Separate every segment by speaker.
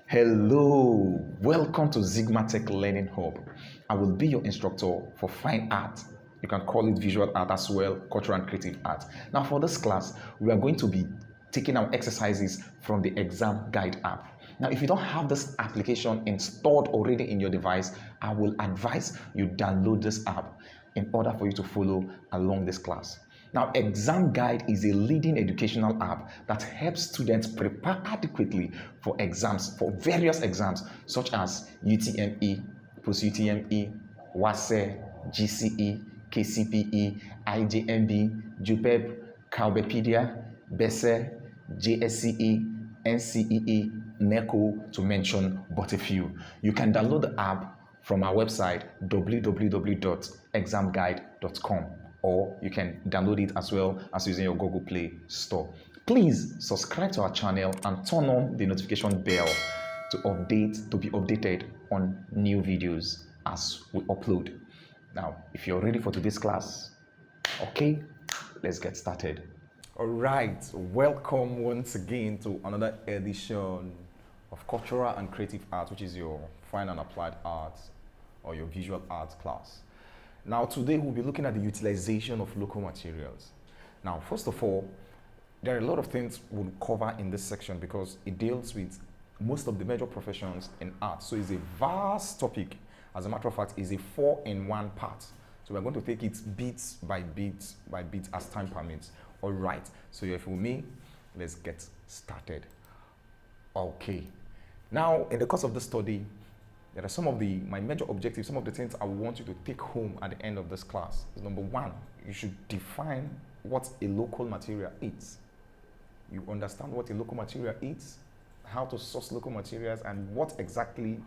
Speaker 1: Hello, welcome to Zigmatech Learning Hub. I will be your instructor for fine art. You can call it visual art as well, cultural and creative art. Now for this class, we are going to be taking our exercises from the ExamGuide app. Now if you don't have this application installed already in your device, I will advise you download this app in order for you to follow along this class. Now, ExamGuide is a leading educational app that helps students prepare adequately for exams, for various exams, such as UTME, post-UTME, WASE, GCE, KCPE, IJMB, JUPEB, Calbepedia, BECE, JSCE, NCEE, NECO, to mention but a few. You can download the app from our website www.examguide.com, or you can download it as well as using your Google Play Store. Please subscribe to our channel and turn on the notification bell to be updated on new videos as we upload. Now, if you're ready for today's class, okay, let's get started.
Speaker 2: All right, welcome once again to another edition of Cultural and Creative Art, which is your fine and applied arts or your visual arts class. Now today we'll be looking at the utilization of local materials. Now first of all, there are a lot of things we'll cover in this section because it deals with most of the major professions in art. So it's a vast topic. As a matter of fact, it's a 4-in-1 part. So we're going to take it bit by bit by bit as time permits. All right, so if with me, let's get started. Okay, now in the course of the study, there are some of my major objectives, some of the things I want you to take home at the end of this class. Number one, you should define what a local material is. You understand what a local material is, how to source local materials, and what exactly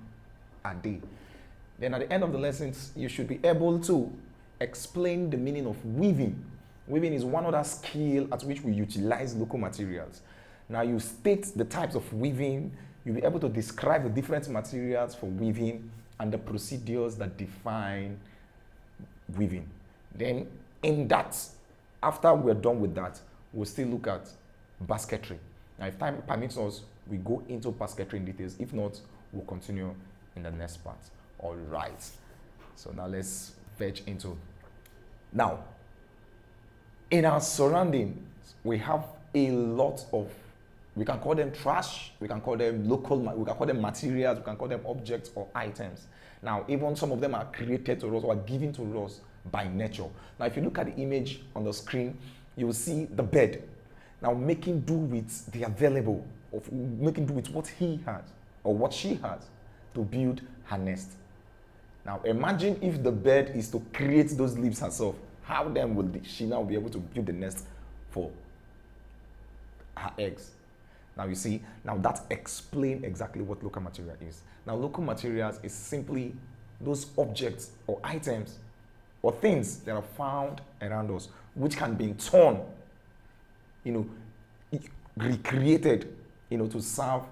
Speaker 2: are they. Then at the end of the lessons, you should be able to explain the meaning of weaving. Weaving is one other skill at which we utilize local materials. Now you state the types of weaving. You'll be able to describe the different materials for weaving and the procedures that define weaving. Then in that, after we're done with that, we'll still look at basketry. Now if time permits us, we go into basketry in details. If not, we'll continue in the next part. All right. So now let's fetch into. Now, in our surroundings, we have a lot of, we can call them trash, we can call them local, we can call them materials, we can call them objects or items. Now, even some of them are created to us or are given to us by nature. Now, if you look at the image on the screen, you will see the bird. Now, making do with the available, of making do with what he has or what she has to build her nest. Now, imagine if the bird is to create those leaves herself. How then will she now be able to build the nest for her eggs? Now you see, now that explains exactly what local material is. Now local materials is simply those objects or items or things that are found around us, which can be torn, recreated, to serve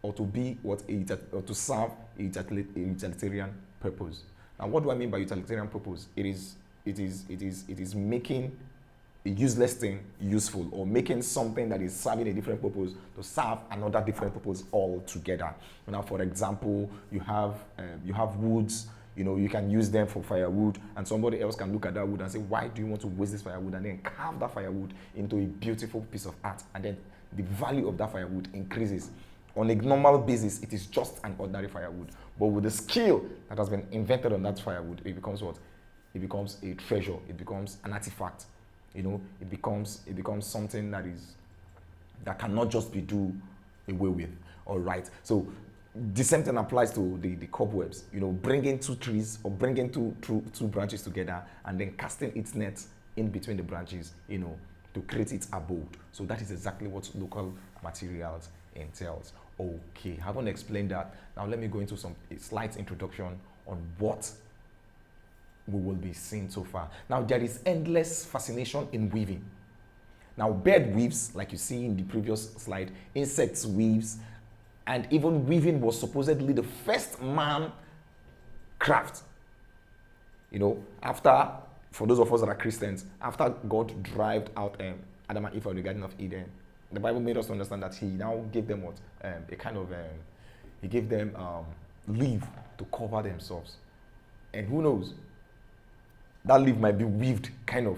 Speaker 2: or to be or to serve a utilitarian purpose. Now what do I mean by utilitarian purpose? It is making a useless thing useful, or making something that is serving a different purpose to serve another different purpose altogether. Now, for example, you have woods. You can use them for firewood, and somebody else can look at that wood and say, "Why do you want to waste this firewood?" And then carve that firewood into a beautiful piece of art, and then the value of that firewood increases. On a normal basis, it is just an ordinary firewood, but with the skill that has been invented on that firewood, it becomes what? It becomes a treasure. It becomes an artifact. It becomes something that cannot just be do away with. All right. So the same thing applies to the cobwebs. Bringing two trees or bringing two branches together and then casting its net in between the branches. To create its abode. So that is exactly what local materials entails. Okay. I haven't explained that. Now let me go into a slight introduction on what we will be seeing so far. Now there is endless fascination in weaving. Now bird weaves, like you see in the previous slide, insects weaves, and even weaving was supposedly the first man craft. After, for those of us that are Christians, after God drove out Adam and Eve from the Garden of Eden, the Bible made us understand that he now gave them what? A kind of He gave them leaf to cover themselves. And who knows, that leaf might be weaved kind of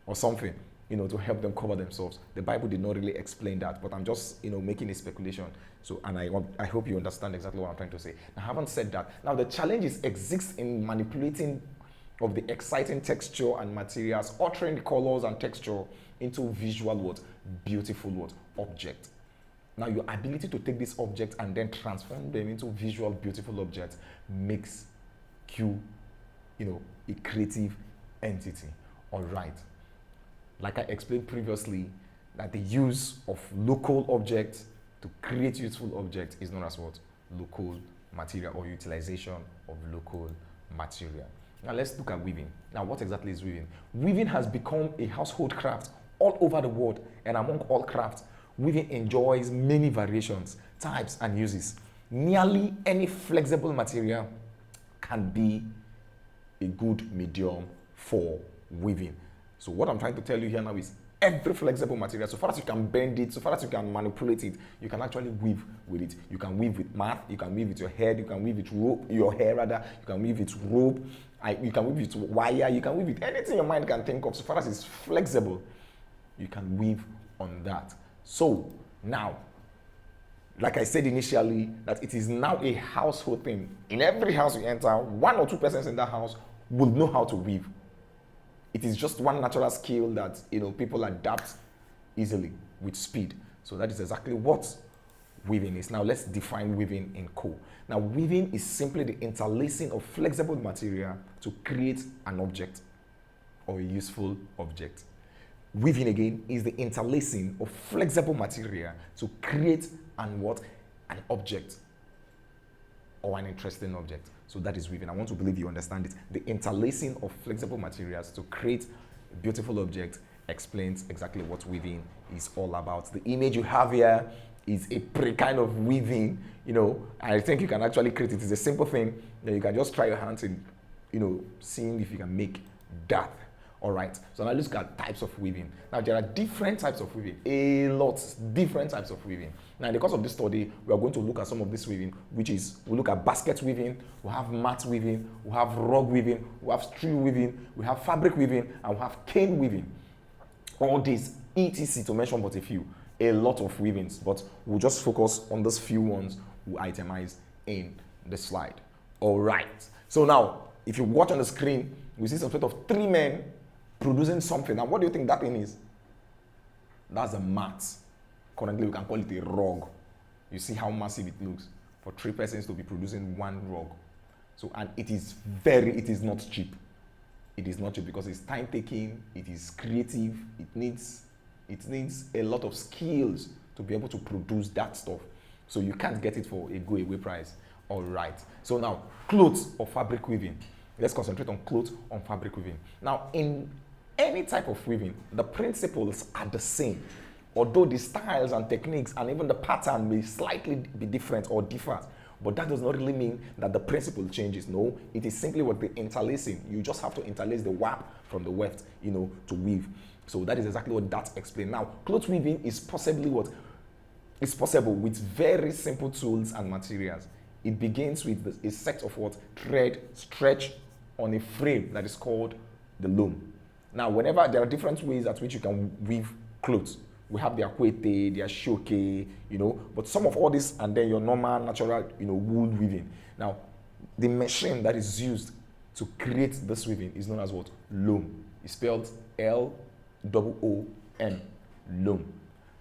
Speaker 2: or something, to help them cover themselves. The Bible did not really explain that, but I'm just, making a speculation. So, and I hope you understand exactly what I'm trying to say. Now, having said that, now the challenges exist in manipulating of the exciting texture and materials, altering the colors and texture into visual what? Beautiful what? Object. Now, your ability to take this object and then transform them into visual, beautiful objects makes you, a creative entity. All right. Like I explained previously, that the use of local objects to create useful objects is known as what? Local material, or utilization of local material. Now let's look at weaving. Now, what exactly is weaving? Weaving has become a household craft all over the world, and among all crafts, weaving enjoys many variations, types, and uses. Nearly any flexible material can be a good medium for weaving. So what I'm trying to tell you here now is every flexible material, so far as you can bend it, so far as you can manipulate it, you can actually weave with it. You can weave with mat, you can weave with your head, you can weave with rope, your hair rather, you can weave with rope, you can weave with wire, you can weave with anything your mind can think of. So far as it's flexible, you can weave on that. So now, like I said initially, that it is now a household thing. In every house you enter, 1 or 2 persons in that house will know how to weave. It is just one natural skill that people adapt easily with speed. So that is exactly what weaving is. Now let's define weaving in co. Now weaving is simply the interlacing of flexible material to create an object or a useful object. Weaving again is the interlacing of flexible material to create an object or an interesting object. So that is weaving. I want to believe you understand it. The interlacing of flexible materials to create a beautiful object explains exactly what weaving is all about. The image you have here is a kind of weaving. I think you can actually create it. It's a simple thing that you can just try your hands in, seeing if you can make that. All right. So now let's look at types of weaving. Now there are different types of weaving, a lot different types of weaving. Now in the course of this study, we are going to look at some of this weaving, which is we look at basket weaving, we have mat weaving, we have rug weaving, we have string weaving, we have fabric weaving, and we have cane weaving. All these etc. to mention but a few, a lot of weavings, but we'll just focus on those few ones we itemize in the slide. All right. So now, if you watch on the screen, we see some sort of 3 men producing something. Now, what do you think that thing is? That's a mat. Currently, we can call it a rug. You see how massive it looks for 3 persons to be producing 1 rug. So, and it is not cheap. It is not cheap because it's time taking, it is creative, it needs a lot of skills to be able to produce that stuff. So you can't get it for a go-away price. All right. So now, clothes or fabric weaving. Let's concentrate on clothes on fabric weaving. Now, in any type of weaving, the principles are the same, although the styles and techniques and even the pattern may slightly be different or differ. But that does not really mean that the principle changes. No, it is simply what the interlacing. You just have to interlace the warp from the weft, to weave. So that is exactly what that explains. Now, cloth weaving is possibly what is possible with very simple tools and materials. It begins with a set of thread stretched on a frame that is called the loom. Now, whenever there are different ways at which you can weave clothes. We have the akwete, the ashoke, but some of all this and then your normal, natural, wool weaving. Now, the machine that is used to create this weaving is known as what? Loom. It's spelled L-O-O-M, loom.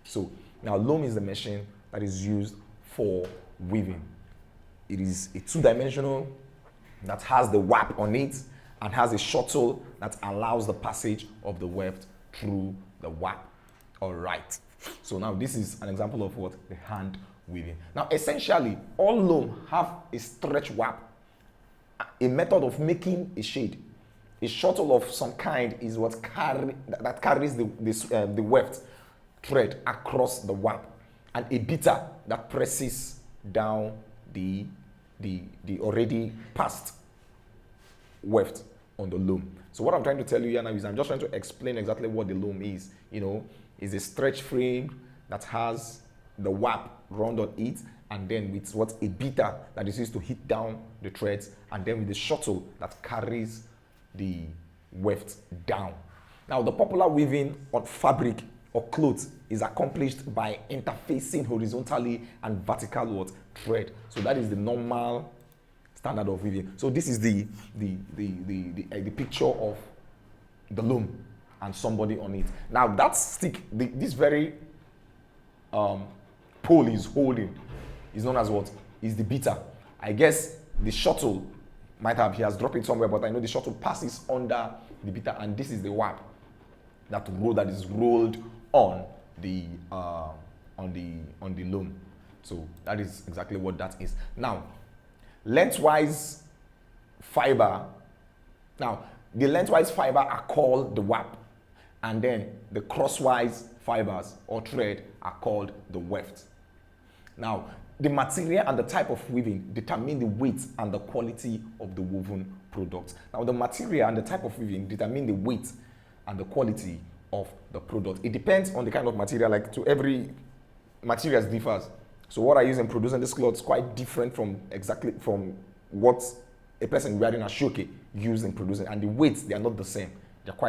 Speaker 2: So, now loom is the machine that is used for weaving. It is a 2-dimensional that has the warp on it and has a shuttle that allows the passage of the weft through the warp. All right. So now this is an example of the hand weaving. Now essentially, all loom have a stretch warp, a method of making a shade. A shuttle of some kind is what carries the weft thread across the warp, and a beater that presses down the already passed weft on the loom. So what I'm trying to tell you here now is I'm just trying to explain exactly what the loom is. Is a stretch frame that has the WAP run on it, and then with what a beater that is used to hit down the threads, and then with the shuttle that carries the weft down. Now, the popular weaving on fabric or clothes is accomplished by interfacing horizontally and vertical what thread. So that is the normal standard of weaving. So this is the picture of the loom and somebody on it. Now that stick, this very pole is holding is known as what? Is the beater. I guess the shuttle he has dropped it somewhere, but I know the shuttle passes under the beater, and this is the WAP that is rolled on the loom. So that is exactly what that is. Now, lengthwise fiber. Now, the lengthwise fiber are called the WAP, and then the crosswise fibers or thread are called the weft. Now, the material and the type of weaving determine the weight and the quality of the woven product. Now, the material and the type of weaving determine the weight and the quality of the product. It depends on the kind of material. Like, to every material differs. So what I use in producing this cloth is quite different from what a person wearing a shoke used in producing, and the weights, they are not the same.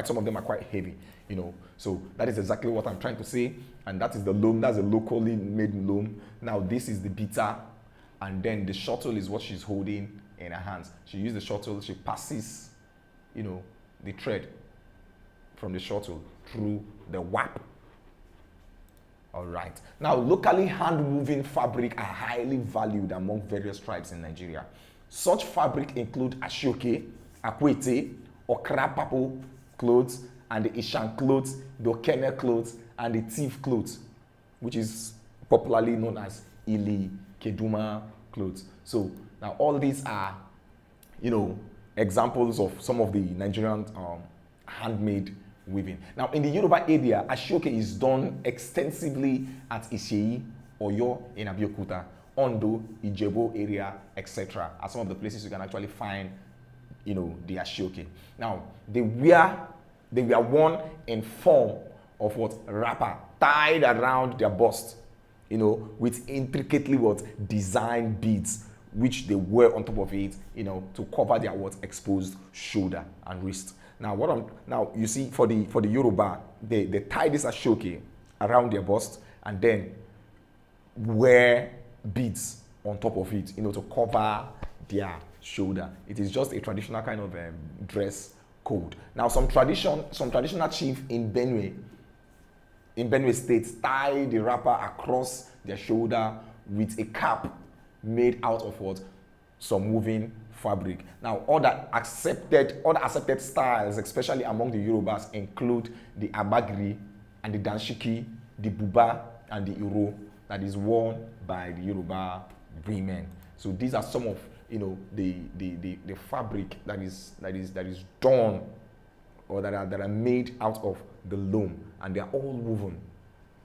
Speaker 2: Some of them are quite heavy, you know. So that is exactly what I'm trying to say. And that is the loom. That's a locally made loom. Now this is the beater, and then the shuttle is what she's holding in her hands. She uses the shuttle. She passes, you know, the thread from the shuttle through the WAP. All right. Now, locally hand-woven fabric are highly valued among various tribes in Nigeria. Such fabric include Ashoke, Akwete, Okra Papo clothes, and the Ishan clothes, the Okene clothes, and the Tiv clothes, which is popularly known as Ili Keduma clothes. So now all these are, you know, examples of some of the Nigerian handmade weaving. Now, in the Yoruba area, Ashoke is done extensively at Isei, Oyo, in Abeokuta, Ondo, Ijebu area, etc. Are some of the places you can actually find, you know, the Ashoke. Now, they were worn in form of what? Wrapper, tied around their bust, you know, with intricately designed beads, which they wear on top of it, you know, to cover their exposed shoulder and wrist. Now you see for the Yoruba, they tie this Ashoke around their bust and then wear beads on top of it, you know, to cover their shoulder. It is just a traditional kind of dress code. Now, some traditional chief in Benue State tie the wrapper across their shoulder with a cap made out of what? Some woven fabric. Now, other accepted styles, especially among the Yorubas, include the Abagri and the Danshiki, the Buba and the Iro that is worn by the Yoruba women. So these are some of, you know, the fabric that is done or that are made out of the loom, and they are all woven,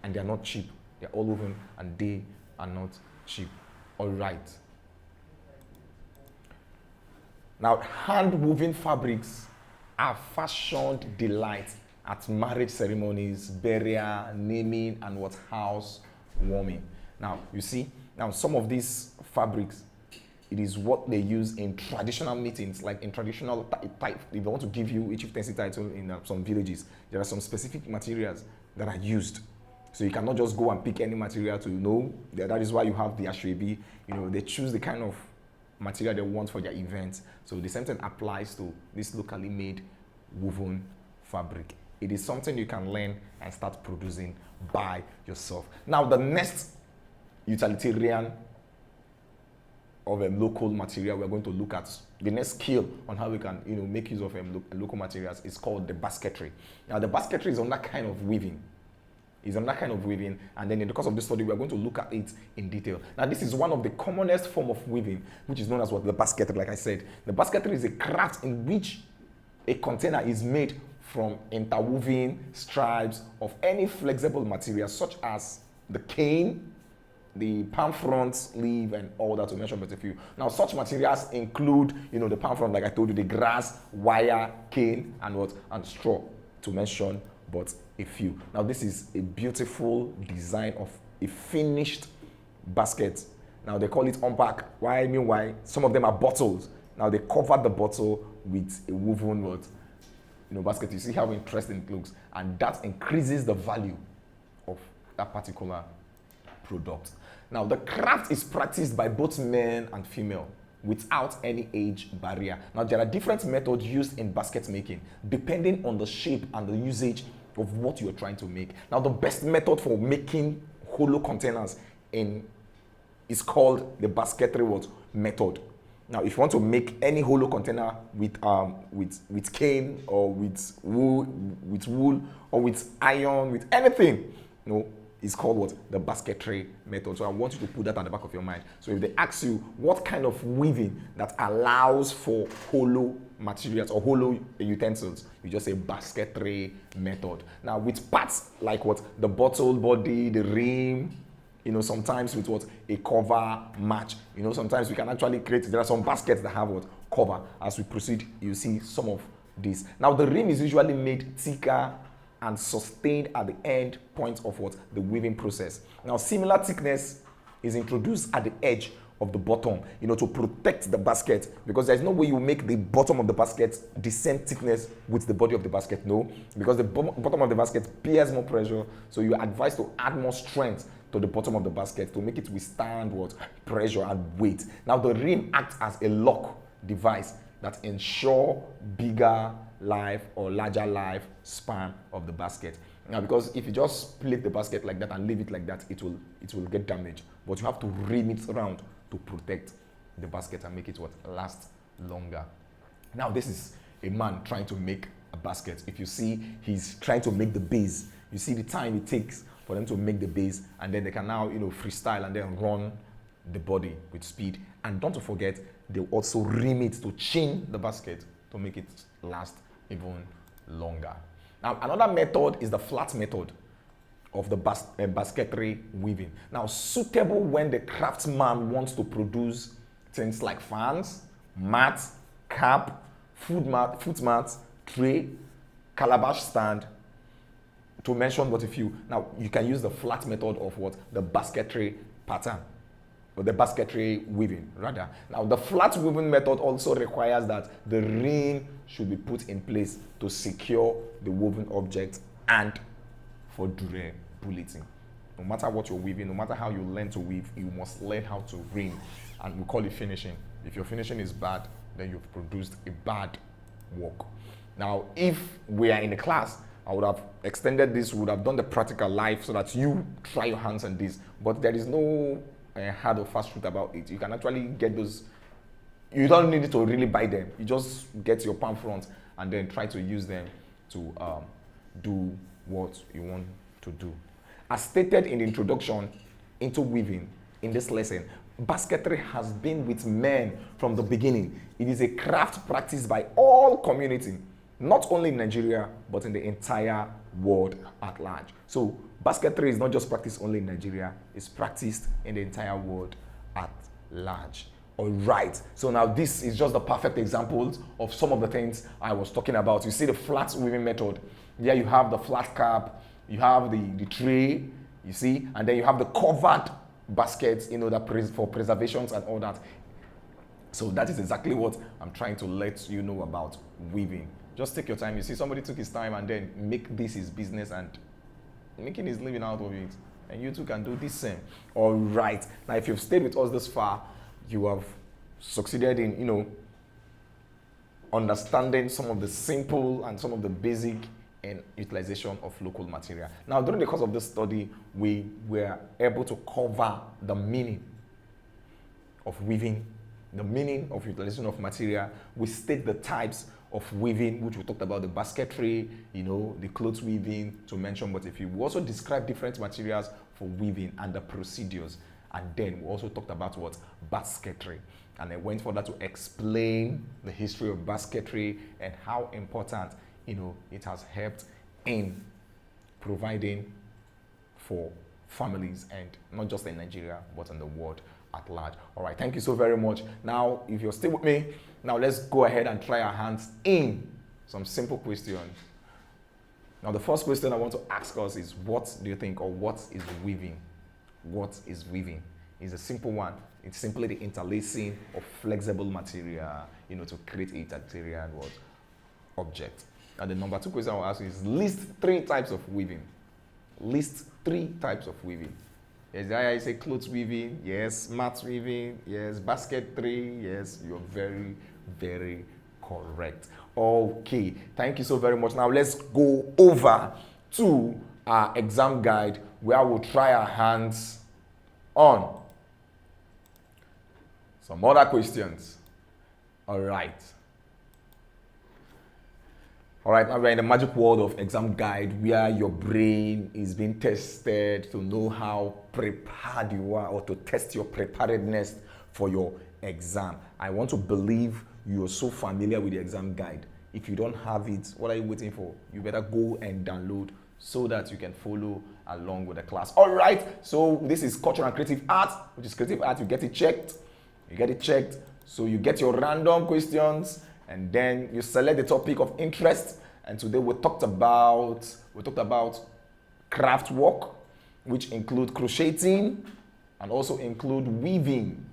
Speaker 2: and they are not cheap. They are all woven, and they are not cheap. All right. Now, hand-woven fabrics are fashioned delight at marriage ceremonies, burial, naming, and house warming. Now, you see, some of these fabrics, it is what they use in traditional meetings, like in traditional type. If they want to give you a chieftaincy title in some villages, there are some specific materials that are used. So you cannot just go and pick any material to know. That is why you have the Ashwebi. You know, they choose the kind of material they want for their events. So the same thing applies to this locally made woven fabric. It is something you can learn and start producing by yourself. Now, the next utilitarian of a local material we're going to look at, the next skill on how we can, you know, make use of local materials is called the basketry. Now, the basketry is on that kind of weaving. And then in the course of this study, we're going to look at it in detail. Now, this is one of the commonest form of weaving, which is known as the basketry. Like I said, the basketry is a craft in which a container is made from interwoven stripes of any flexible material, such as the cane, the palm front leaf, and all that, to mention but a few. Now, such materials include, you know, the palm front, like I told you, the grass, wire, cane, and straw, to mention but a few. Now this is a beautiful design of a finished basket. Now they call it unpack. Why? I mean, why? Some of them are bottles. Now they cover the bottle with a woven what? Basket. You see how interesting it looks, and that increases the value of that particular product. Now the craft is practiced by both men and female without any age barrier. Now there are different methods used in basket making depending on the shape and the usage of what you're trying to make. Now the best method for making hollow containers is called the basketry method. Now, if you want to make any hollow container with cane or with wool or with iron, with anything, it's called what? The basketry method. So I want you to put that at the back of your mind. So if they ask you what kind of weaving that allows for hollow materials or hollow utensils, you just say basketry method. Now with parts like what? The bottle body, the rim, sometimes with what? A cover match. Sometimes we can actually create, there are some baskets that have what? Cover. As we proceed, you see some of these. Now the rim is usually made thicker and sustained at the end point of what? The weaving process. Now similar thickness is introduced at the edge of the bottom, to protect the basket, because there's no way you make the bottom of the basket the same thickness with the body of the basket. No, because the bottom of the basket bears more pressure, so you are advised to add more strength to the bottom of the basket to make it withstand what? Pressure and weight. Now the rim acts as a lock device that ensure bigger life or larger life span of the basket. Now, because if you just plate the basket like that and leave it like that, it will get damaged. But you have to rim it around to protect the basket and make it last longer. Now this is a man trying to make a basket. If you see, he's trying to make the base. You see the time it takes for them to make the base, and then they can now freestyle and then run the body with speed. And don't forget, they also rim it to chin the basket to make it last even longer. Now another method is the flat method of the basketry weaving. Now suitable when the craftsman wants to produce things like fans, mats, cap, foot mats, tray, calabash stand, to mention but a few. Now you can use the flat method of what? The basketry pattern, or the basketry weaving rather. Now the flat weaving method also requires that the ring should be put in place to secure the woven object and for durability. No matter what you're weaving, no matter how you learn to weave, you must learn how to ring, and we call it finishing. If your finishing is bad, then you've produced a bad work. Now if we are in a class, I would have extended this, would have done the practical live so that you try your hands on this, but there is no hard or fast truth about it. You can actually get those. You don't need to really buy them. You just get your palm front and then try to use them to do what you want to do. As stated in the introduction into weaving in this lesson, basketry has been with men from the beginning. It is a craft practiced by all community, not only in Nigeria, but in the entire world at large. So basketry is not just practiced only in Nigeria, it's practiced in the entire world at large. All right, so now this is just the perfect examples of some of the things I was talking about. You see the flat weaving method. Here you have the flat cap, you have the tray, you see, and then you have the covered baskets, that for preservations and all that. So that is exactly what I'm trying to let you know about weaving. Just take your time. You see, somebody took his time and then make this his business and making his living out of it. And you too can do the same. All right. Now, if you've stayed with us this far, you have succeeded in, understanding some of the simple and some of the basic and utilization of local material. Now, during the course of this study, we were able to cover the meaning of weaving, the meaning of utilization of material. We state the types of weaving, which we talked about, the basketry, the clothes weaving, to mention but a few. We also described different materials for weaving and the procedures. And then we also talked about what? Basketry. And I went further to explain the history of basketry and how important, it has helped in providing for families, and not just in Nigeria, but in the world at large. All right, thank you so very much. Now, if you're still with me, now let's go ahead and try our hands in some simple questions. Now, the first question I want to ask us is, what do you think, or what is weaving? What is weaving? It's a simple one. It's simply the interlacing of flexible material, to create a utilitarian object. And the number 2 question I will ask you is, list 3 types of weaving. List 3 types of weaving. Yes, I say clothes weaving. Yes, mat weaving. Yes, basketry. Yes, you're very, very correct. Okay, thank you so very much. Now let's go over to our exam guide, where we'll try our hands on some other questions. All right, now we're in the magic world of exam guide, where your brain is being tested to know how prepared you are, or to test your preparedness for your exam. I want to believe you're so familiar with the exam guide. If you don't have it, what are you waiting for? You better go and download so that you can follow along with the class. All right, so this is cultural and creative art, which is creative art. You get it checked. So you get your random questions, and then you select the topic of interest. And today we talked about craft work, which include crocheting and also include weaving.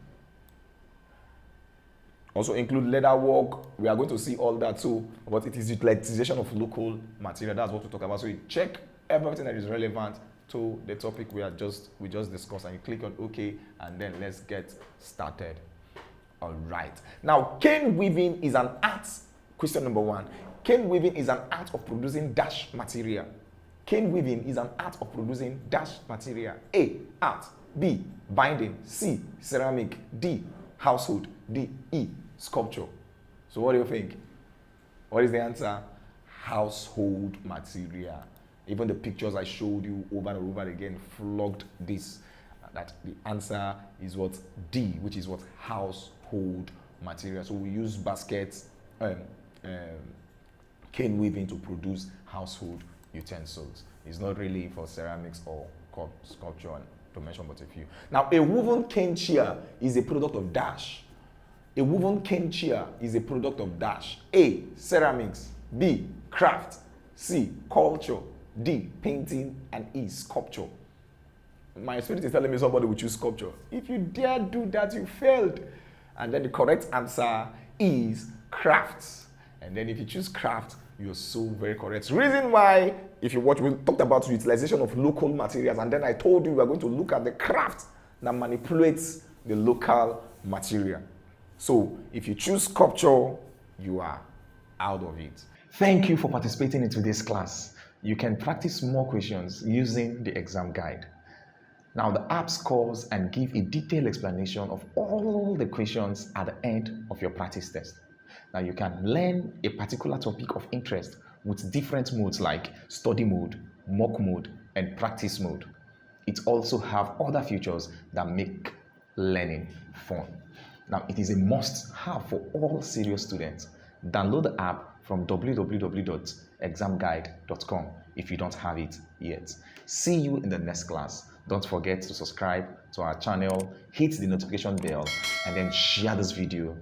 Speaker 2: Also include leather work. We are going to see all that too, but it is utilization of local material. That's what we talk about. So you check everything that is relevant to the topic we just discussed, and you click on OK, and then let's get started. All right. Now, cane weaving is an art. Question number 1. Cane weaving is an art of producing dash material. Cane weaving is an art of producing dash material. A, art. B, binding. C, ceramic. D, household. D, E, sculpture. So what do you think? What is the answer? Household material. Even the pictures I showed you over and over again flogged this. That the answer is what? D, which is what? Household material. So we use baskets, cane weaving to produce household utensils. It's not really for ceramics or sculpture, to mention but a few. Now, a woven cane chair is a product of dash. A woven cane chair is a product of dash. A, ceramics. B, craft. C, culture. D, painting. And E, sculpture. My spirit is telling me somebody will choose sculpture. If you dare do that, you failed. And then the correct answer is crafts. And then if you choose craft, you're so very correct. Reason why, if you watch, we talked about utilization of local materials, and then I told you we are going to look at the craft that manipulates the local material. So if you choose sculpture, you are out of it.
Speaker 1: Thank you for participating in today's class. You can practice more questions using the exam guide. Now, the app scores and give a detailed explanation of all the questions at the end of your practice test. Now, you can learn a particular topic of interest with different modes like study mode, mock mode, and practice mode. It also has other features that make learning fun. Now, it is a must-have for all serious students. Download the app from www.examguide.com if you don't have it yet. See you in the next class. Don't forget to subscribe to our channel, hit the notification bell, and then share this video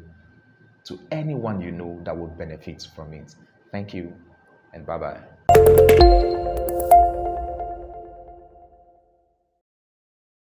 Speaker 1: to anyone you know that would benefit from it. Thank you, and bye-bye.